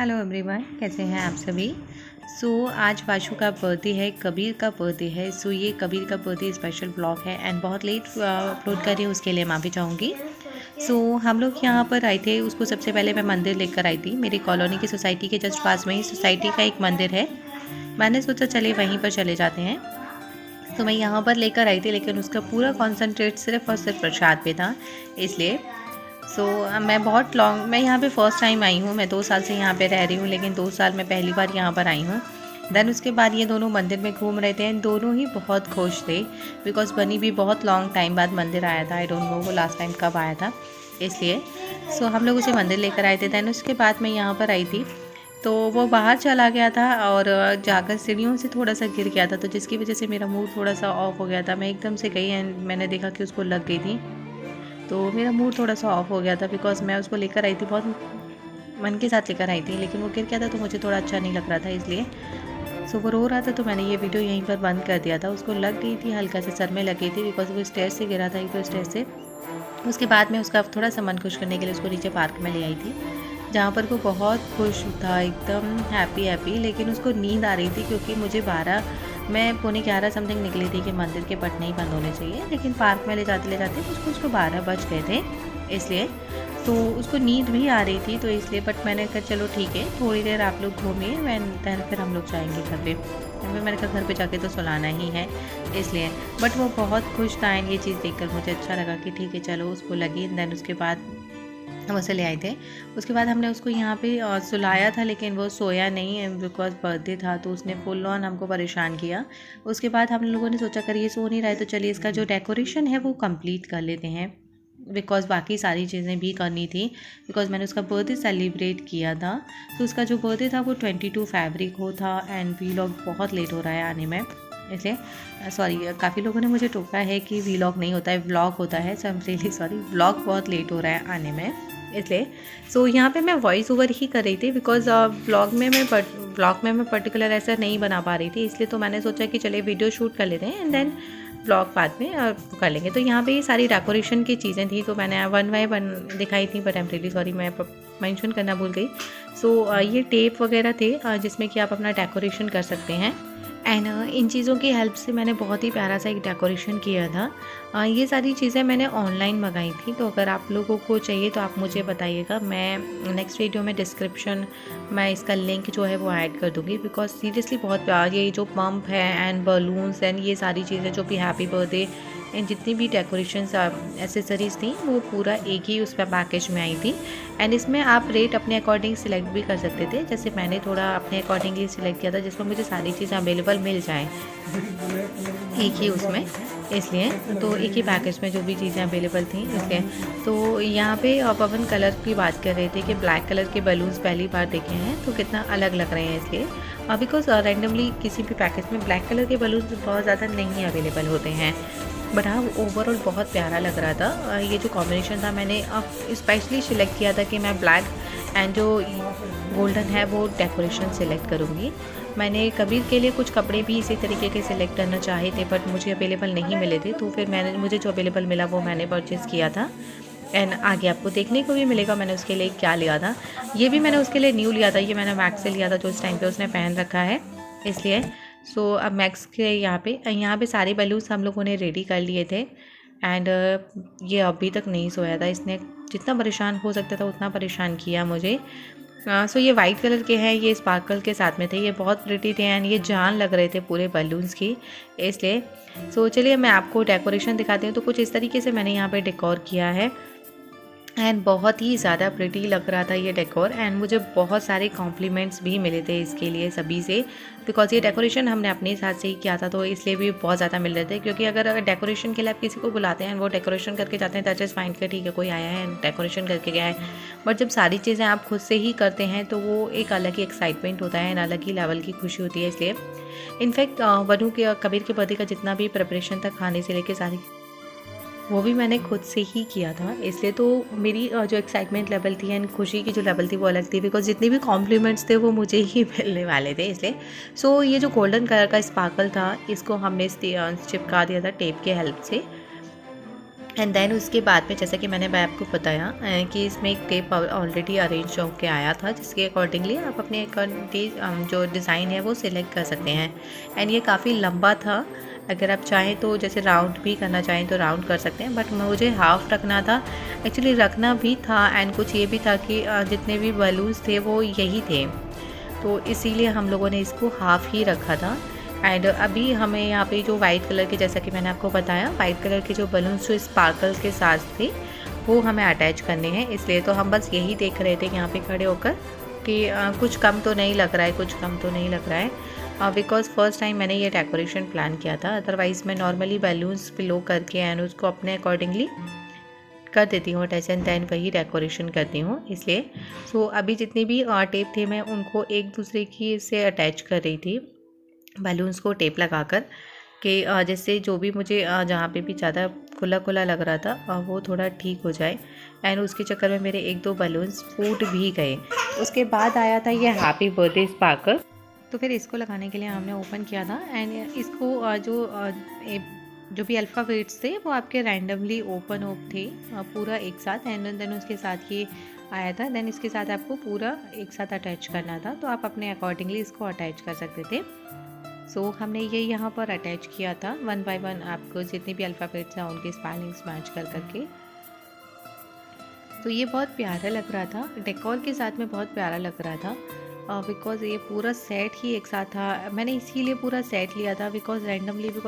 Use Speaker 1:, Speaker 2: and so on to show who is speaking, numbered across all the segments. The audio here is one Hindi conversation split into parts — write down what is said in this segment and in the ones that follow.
Speaker 1: हेलो एवरीवन, कैसे हैं आप सभी। आज वाशु का बर्थडे है, कबीर का बर्थडे है। ये कबीर का बर्थडे स्पेशल ब्लॉग है एंड बहुत लेट अपलोड कर रही हूँ, उसके लिए माफ़ी चाहूँगी। हम लोग यहाँ पर आए थे, उसको सबसे पहले मैं मंदिर लेकर आई थी। मेरी कॉलोनी की सोसाइटी के जस्ट पास में ही सोसाइटी का एक मंदिर है। मैंने सोचा चले वहीं पर चले जाते हैं, तो मैं यहाँ पर लेकर आई थी, लेकिन उसका पूरा कॉन्सेंट्रेट सिर्फ और सिर्फ प्रसाद पे था। इसलिए मैं यहाँ पे फ़र्स्ट टाइम आई हूँ। मैं 2 साल से यहाँ पे रह रही हूँ, लेकिन 2 साल में पहली बार यहाँ पर आई हूँ। देन उसके बाद ये दोनों मंदिर में घूम रहे थे एंड दोनों ही बहुत खुश थे, बिकॉज़ बनी भी बहुत लॉन्ग टाइम बाद मंदिर आया था। आई डोंट नो वो लास्ट टाइम कब आया था, इसलिए हम लोग उसे मंदिर लेकर आए थे। देन उसके बाद मैं यहाँ पर आई थी, तो वो बाहर चला गया था और जाकर सीढ़ियों से थोड़ा सा गिर गया था, तो जिसकी वजह से मेरा मूड थोड़ा सा ऑफ हो गया था। मैं एकदम से गई एंड मैंने देखा कि उसको लग गई थी, तो मेरा मूड थोड़ा सा ऑफ हो गया था, बिकॉज़ मैं उसको लेकर आई थी, बहुत मन के साथ लेकर आई थी, लेकिन वो गिर गया था तो मुझे थोड़ा अच्छा नहीं लग रहा था। इसलिए वो रो रहा था, तो मैंने ये वीडियो यहीं पर बंद कर दिया था। उसको लग गई थी, हल्का से सर में लगी थी, बिकॉज़ वो स्टेयर से गिरा था, एक तो स्टेयर से। उसके बाद मैं उसका थोड़ा सा मन खुश करने के लिए उसको नीचे पार्क में ले आई थी, जहाँ पर वो बहुत खुश था, एकदम हैप्पी। लेकिन उसको नींद आ रही थी, क्योंकि मैं 11:45 समथिंग निकली थी कि मंदिर के पट नहीं बंद होने चाहिए, लेकिन पार्क में ले जाते उसको 12 बज गए थे। इसलिए तो उसको नींद भी आ रही थी, तो इसलिए बट मैंने कहा चलो ठीक है, थोड़ी देर आप लोग घूमिए, दैन फिर हम लोग जाएंगे घर पे। मैंने कहा घर पे जाके तो सुलाना ही है, इसलिए। बट वो बहुत खुश था एंड ये चीज़ देखकर मुझे अच्छा लगा कि ठीक है चलो, उसको लगी। दैन उसके बाद हम उसे ले आए थे। उसके बाद हमने उसको यहाँ पे सुलाया था, लेकिन वो सोया नहीं, बिकॉज़ बर्थडे था, तो उसने फुल ऑन हमको परेशान किया। उसके बाद हम लोगों ने सोचा कर ये सो नहीं रहा है, तो चलिए इसका जो डेकोरेशन है वो कंप्लीट कर लेते हैं, बिकॉज़ बाकी सारी चीज़ें भी करनी थी, बिकॉज़ मैंने उसका बर्थडे सेलिब्रेट किया था। तो उसका जो बर्थडे था वो 22 फरवरी को था एंड वीलॉग बहुत लेट हो रहा है आने में, इसलिए सॉरी। काफ़ी लोगों ने मुझे टोका है कि वीलॉग नहीं होता है, व्लॉग होता है। So I am really sorry, vlog बहुत लेट हो रहा है आने में, इसलिए। यहाँ पे मैं वॉइस ओवर ही कर रही थी, बिकॉज़ व्लॉग में मैं पर्टिकुलर ऐसा नहीं बना पा रही थी, इसलिए तो मैंने सोचा कि चलिए वीडियो शूट कर लेते हैं एंड देन व्लॉग बाद में कर लेंगे। तो यहाँ पे ये सारी डेकोरेशन की चीज़ें थी, तो मैंने 1 बाय 1 दिखाई थी, but I am really sorry, मैं मेंशन करना भूल गई। ये टेप वगैरह थे, जिसमें कि आप अपना डेकोरेशन कर सकते हैं एंड इन चीज़ों की हेल्प से मैंने बहुत ही प्यारा सा एक डेकोरेशन किया था। ये सारी चीज़ें मैंने ऑनलाइन मंगाई थी, तो अगर आप लोगों को चाहिए तो आप मुझे बताइएगा। मैं नेक्स्ट वीडियो में डिस्क्रिप्शन मैं इसका लिंक जो है वो ऐड कर दूँगी, बिकॉज सीरियसली बहुत प्यार, ये जो पंप है एंड बलून्स एंड ये सारी चीज़ें जो भी हैप्पी बर्थडे एंड जितनी भी डेकोरेशंस एसेसरीज़ थी, वो पूरा एक ही उस पर पैकेज में आई थी। एंड इसमें आप रेट अपने अकॉर्डिंग सिलेक्ट भी कर सकते थे, जैसे मैंने थोड़ा अपने अकॉर्डिंगली सिलेक्ट किया था, जिसमें मुझे सारी चीज़ें अवेलेबल मिल जाएँ एक ही उसमें, इसलिए। तो एक ही पैकेज में जो भी चीज़ें अवेलेबल थी, इसलिए। तो यहाँ पे पवन कलर की बात कर रहे थे कि ब्लैक कलर के बलून्स पहली बार देखे हैं, तो कितना अलग लग रहे हैं, इसलिए। बिकॉज रैंडमली किसी भी पैकेज में ब्लैक कलर के बलून्स बहुत ज़्यादा नहीं अवेलेबल होते हैं, बट हाँ ओवरऑल बहुत प्यारा लग रहा था। ये जो कॉम्बिनेशन था, मैंने स्पेशली सिलेक्ट किया था कि मैं ब्लैक एंड जो गोल्डन है वो डेकोरेशन सिलेक्ट करूँगी। मैंने कबीर के लिए कुछ कपड़े भी इसी तरीके के सिलेक्ट करना चाहे थे, बट मुझे अवेलेबल नहीं मिले थे, तो फिर मुझे जो अवेलेबल मिला वो मैंने परचेज़ किया था एंड आगे आपको देखने को भी मिलेगा मैंने उसके लिए क्या लिया था। ये भी मैंने उसके लिए न्यू लिया था, ये मैंने मैक्स से लिया था, जो इस टाइम पे उसने पहन रखा है, इसलिए। अब मैक्स के यहाँ पे सारे बलून्स हम लोगों ने रेडी कर लिए थे एंड ये अभी तक नहीं सोया था। इसने जितना परेशान हो सकता था उतना परेशान किया मुझे। ये वाइट कलर के हैं, ये स्पार्कल के साथ में थे, ये बहुत प्रिटी थे एंड ये जान लग रहे थे पूरे बलून्स की, इसलिए। चलिए मैं आपको डेकोरेशन दिखाती हूँ। तो कुछ इस तरीके से मैंने यहाँ पे डेकोर किया है एंड बहुत ही ज़्यादा प्रिटी लग रहा था ये डेकोर एंड मुझे बहुत सारे कॉम्प्लीमेंट्स भी मिले थे इसके लिए सभी से, बिकॉज ये डेकोरेशन हमने अपने हिसाब से ही किया था, तो इसलिए भी बहुत ज़्यादा मिल रहे थे। क्योंकि अगर डेकोरेशन के लिए आप किसी को बुलाते हैं वो डेकोरेशन करके जाते हैं, दैट इज़ फाइन कि ठीक है कोई आया है डेकोरेशन करके गया है, बट जब सारी चीज़ें आप खुद से ही करते हैं तो वो एक अलग ही एक्साइटमेंट होता है एंड अलग ही लेवल की खुशी होती है, इसलिए। इनफैक्ट वनु के कबीर के बर्थडे का जितना भी प्रिपरेशन था, खाने से लेके सारी, वो भी मैंने खुद से ही किया था, इसलिए। तो मेरी जो एक्साइटमेंट लेवल थी एंड खुशी की जो लेवल थी वो अलग थी, बिकॉज जितने भी कॉम्प्लीमेंट्स थे वो मुझे ही मिलने वाले थे, इसलिए। ये जो गोल्डन कलर का स्पार्कल था, इसको हमने चिपका दिया था टेप के हेल्प से एंड देन उसके बाद में जैसा कि मैंने आपको बताया कि इसमें एक टेप ऑलरेडी अरेंज होकर आया था, जिसके अकॉर्डिंगली आप अपने जो डिज़ाइन है वो सिलेक्ट कर सकते हैं। एंड ये काफ़ी लंबा था, अगर आप चाहें तो जैसे राउंड भी करना चाहें तो राउंड कर सकते हैं, बट मुझे हाफ़ रखना था। एक्चुअली रखना भी था एंड कुछ ये भी था कि जितने भी बलून्स थे वो यही थे, तो इसीलिए हम लोगों ने इसको हाफ़ ही रखा था। एंड अभी हमें यहाँ पे जो वाइट कलर के, जैसा कि मैंने आपको बताया, वाइट कलर के जो बलून्स जो स्पार्कल्स के साथ थे वो हमें अटैच करने हैं। इसलिए तो हम बस यही देख रहे थे यहाँ पे खड़े होकर कि कुछ कम तो नहीं लग रहा है, कुछ कम तो नहीं लग रहा है, बिकॉज़ फर्स्ट टाइम मैंने ये डेकोरेशन प्लान किया था। अदरवाइज़ मैं नॉर्मली बैलून्स पिलो करके एंड उसको अपने अकॉर्डिंगली कर देती हूँ अटैच एंड देन वही डेकोरेशन करती हूँ, इसलिए। सो अभी जितनी भी टेप थे मैं उनको एक दूसरे की से अटैच कर रही थी, बैलून्स को टेप लगाकर, कि जैसे जो भी मुझे जहाँ पे भी ज़्यादा खुला खुला लग रहा था वो थोड़ा ठीक हो जाए। एंड उसके चक्कर में मेरे 1-2 बैलून्स फूट भी गए। उसके बाद आया था ये हैप्पी बर्थडे स्पार्कल, तो फिर इसको लगाने के लिए हमने ओपन किया था। एंड इसको जो भी अल्फ़ाबेट्स थे वो आपके रैंडमली ओपन थे पूरा एक साथ, एंड देन उसके साथ ये आया था। देन इसके साथ आपको पूरा एक साथ अटैच करना था, तो आप अपने अकॉर्डिंगली इसको अटैच कर सकते थे। सो हमने ये यहाँ पर अटैच किया था 1 बाय 1, आपको जितने भी अल्फ़ाबेट्स हैं उनके स्पेलिंग्स मैच कर करके। तो ये बहुत प्यारा लग रहा था, डेकोर के साथ में बहुत प्यारा लग रहा था, बिकॉज़ ये पूरा सेट ही एक साथ था। मैंने इसीलिए पूरा सेट लिया था बिकॉज़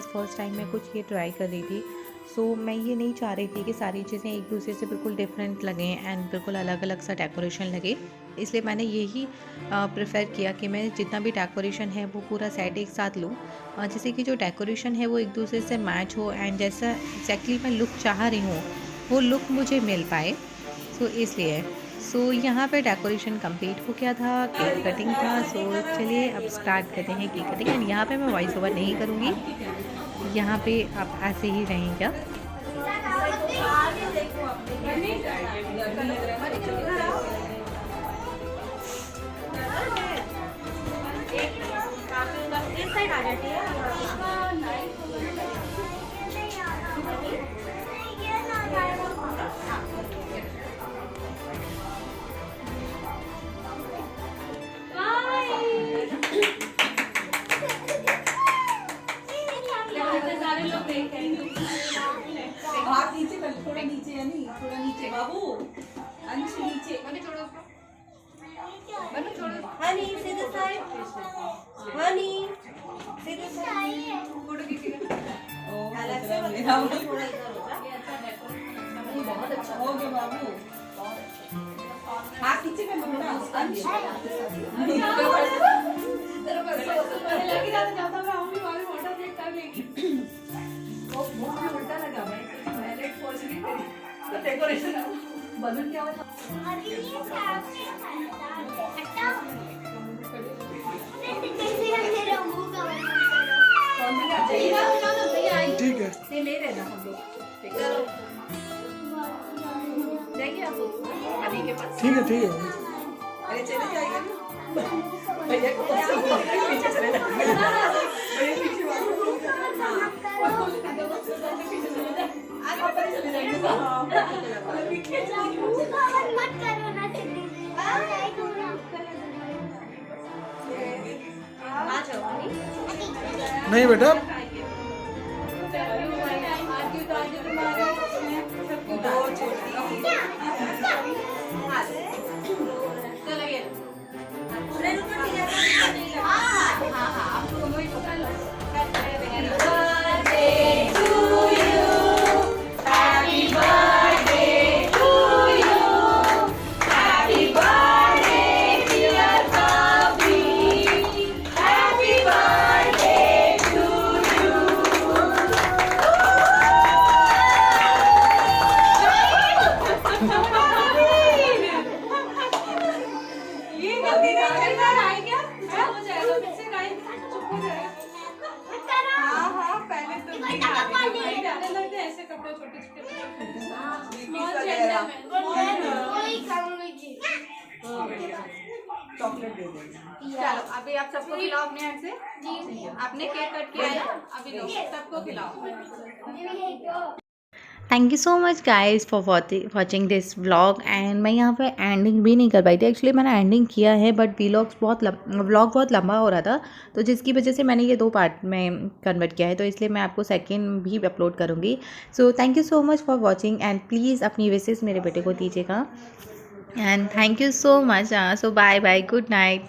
Speaker 1: फर्स्ट टाइम मैं कुछ ये ट्राई कर रही थी। सो मैं ये नहीं चाह रही थी कि सारी चीज़ें एक दूसरे से बिल्कुल डिफरेंट लगें एंड बिल्कुल अलग अलग सा डेकोरेशन लगे, इसलिए मैंने यही प्रेफर किया कि मैं जितना भी डेकोरेशन है वो पूरा सेट एक साथ लूँ, जैसे कि जो डेकोरेशन है वो एक दूसरे से मैच हो एंड जैसा एक्जैक्टली मैं लुक चाह रही हूँ वो लुक मुझे मिल पाए। सो इसलिए यहाँ पे डेकोरेशन कंप्लीट हो गया था, केक कटिंग था। सो चलिए अब स्टार्ट करते हैं केक कटिंग। एंड यहाँ पे मैं वॉइस ओवर नहीं करूँगी, यहाँ पे आप ऐसे ही रहेंगे।
Speaker 2: थोड़ा नीचे है, नहीं थोड़ा नीचे बाबू, अंश नीचे छोड़ो, बनो छोड़ो, हनी सीधे साइड, हनी सीधे साइड, फोटो खींचेगा। ओ अलग से मेरा थोड़ा इधर हो जा, ये अच्छा डेकोरेशन बहुत अच्छा हो गया बाबू। हाथ नीचे में बेटा, अंश तेरे पर लगी जाता मैं आऊंगी वहां फोटो क्लिक कर लेगी। वो मुझे उल्टा लगा, मैं लेट पहुंच गई तो डेकोरेशन बलून क्या हुआ अभी ये सामने हटा कैसे मेरा मुंह कवर करो कौन सा चाहिए ना भैया आई ठीक है नहीं ले लेना हम लोग चलो जाइए आप अभी के पास ठीक है अरे चले जाइए भैया को पीछे चले जाइए भैया पीछे
Speaker 3: नहीं बेटा
Speaker 2: चॉकलेट दे देंगे।
Speaker 4: चलो अभी आप सबको खिलाओ अपने हाथ से। जी आपने केक कट किया है, अभी लो सबको खिलाओ।
Speaker 1: Thank you so much guys for watching this vlog. And मैं यहाँ पे एंडिंग भी नहीं कर पाई थी। एक्चुअली मैंने एंडिंग किया है बट व्लॉग बहुत लंबा हो रहा था, तो जिसकी वजह से मैंने ये 2 पार्ट में कन्वर्ट किया है, तो इसलिए मैं आपको सेकंड भी अपलोड करूँगी। So thank you so much for watching and please अपनी विशेज़ मेरे बेटे को दीजिएगा। And thank you so much. So bye bye, good night.